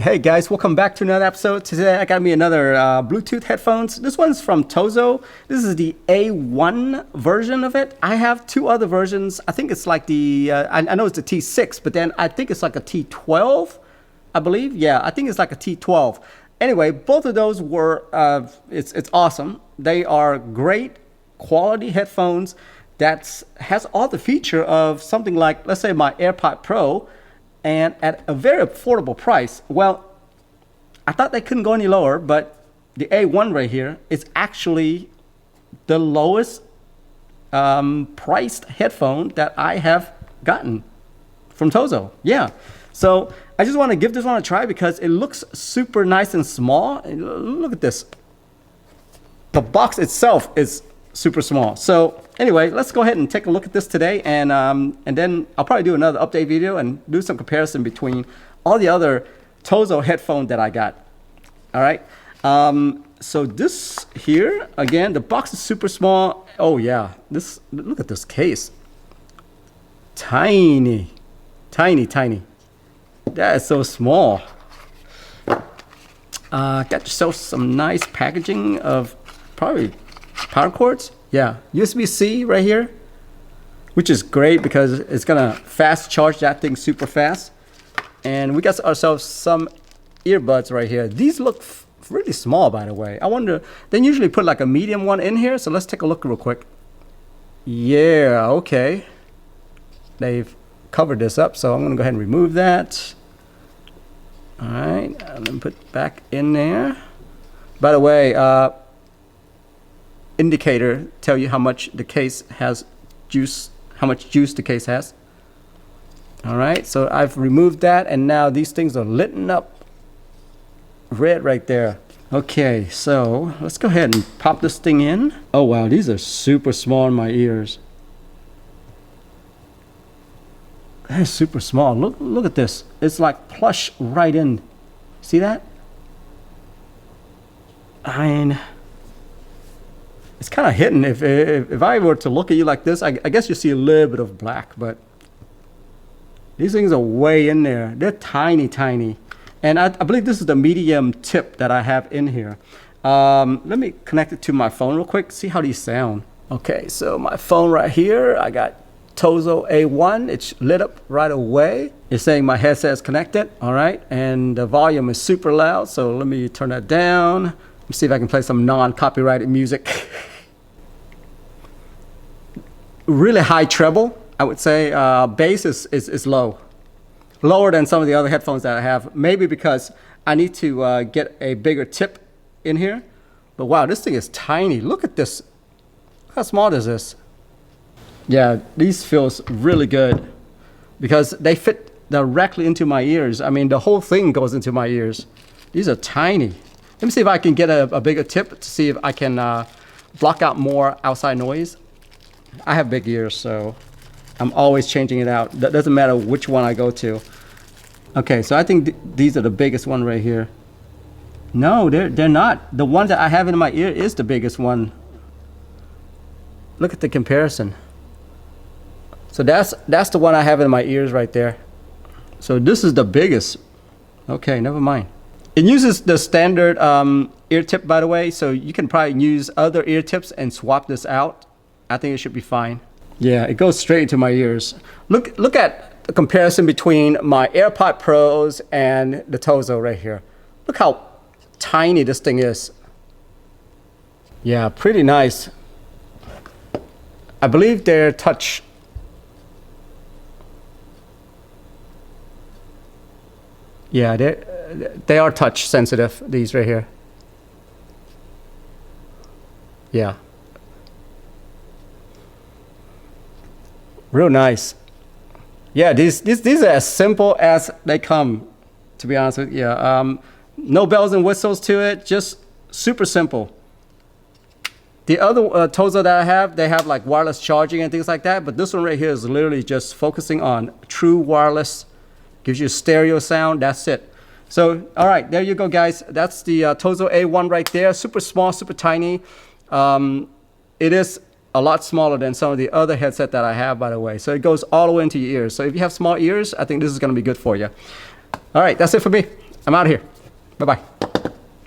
Hey guys, welcome back to another episode. Today I got me another Bluetooth headphones. This one's from Tozo. This is the A1 version of it. I have two other versions. I think it's like the, I know it's the T6, but then I think it's like a T12, I believe. Yeah, I think it's like a T12. Anyway, both of those were, it's awesome. They are great quality headphones that has all the feature of something like, let's say my AirPod Pro, and at a very affordable price. Well, I thought they couldn't go any lower, but the A1 right here is actually the lowest priced headphone that I have gotten from Tozo. Yeah, so I just want to give this one a try because it looks super nice and small. Look at this. The box itself is super small. So anyway, let's go ahead and take a look at this today, and then I'll probably do another update video and do some comparison between all the other Tozo headphones that I got. All right. So this here, again, the box is super small. Oh yeah, look at this case. Tiny, tiny, tiny. That is so small. Got yourself some nice packaging of probably power cords. Yeah, USB-C right here, which is great because it's gonna fast charge that thing super fast. And we got ourselves some earbuds right here. These look really small, by the way. I wonder, they usually put like a medium one in here, so let's take a look real quick. Yeah, okay. They've covered this up, so I'm gonna go ahead and remove that. All right, and then put back in there. By the way, indicator tell you how much the case has juice, how much juice the case has. All right, so I've removed that, and now these things are lit up red right there. Okay, so let's go ahead and pop this thing in. Oh wow, these are super small in my ears. They're super small. Look at this. It's like plush right in. See that? I mean, it's kind of hidden. If I were to look at you like this, I guess you see a little bit of black, but these things are way in there. They're tiny, tiny. And I believe this is the medium tip that I have in here. Let me connect it to my phone real quick, see how these sound. Okay, so my phone right here, I got Tozo A1. It's lit up right away. It's saying my headset is connected, all right? And the volume is super loud, so let me turn that down. Let me see if I can play some non-copyrighted music. Really high treble, I would say. Bass is low. Lower than some of the other headphones that I have. Maybe because I need to get a bigger tip in here. But wow, this thing is tiny. Look at this. Look how small this is. Yeah, these feels really good because they fit directly into my ears. I mean, the whole thing goes into my ears. These are tiny. Let me see if I can get a bigger tip to see if I can block out more outside noise. I have big ears, so I'm always changing it out. That doesn't matter which one I go to. Okay, so I think these are the biggest one right here. No, they're not. The one that I have in my ear is the biggest one. Look at the comparison. So that's the one I have in my ears right there. So this is the biggest. Okay, never mind. It uses the standard ear tip, by the way, so you can probably use other ear tips and swap this out. I think it should be fine. Yeah, it goes straight into my ears. Look at the comparison between my AirPod Pros and the Tozo right here. Look how tiny this thing is. Yeah, pretty nice. I believe they're touch. Yeah, they are touch sensitive, these right here. Yeah. Real nice. Yeah, these are as simple as they come, to be honest with you. No bells and whistles to it, just super simple. The other Tozo that I have, they have like wireless charging and things like that, but this one right here is literally just focusing on true wireless. Gives you a stereo sound, that's it. So, all right, there you go, guys. That's the Tozo A1 right there. Super small, super tiny. It is a lot smaller than some of the other headset that I have, by the way. So it goes all the way into your ears. So if you have small ears, I think this is going to be good for you. All right, that's it for me. I'm out of here. Bye-bye.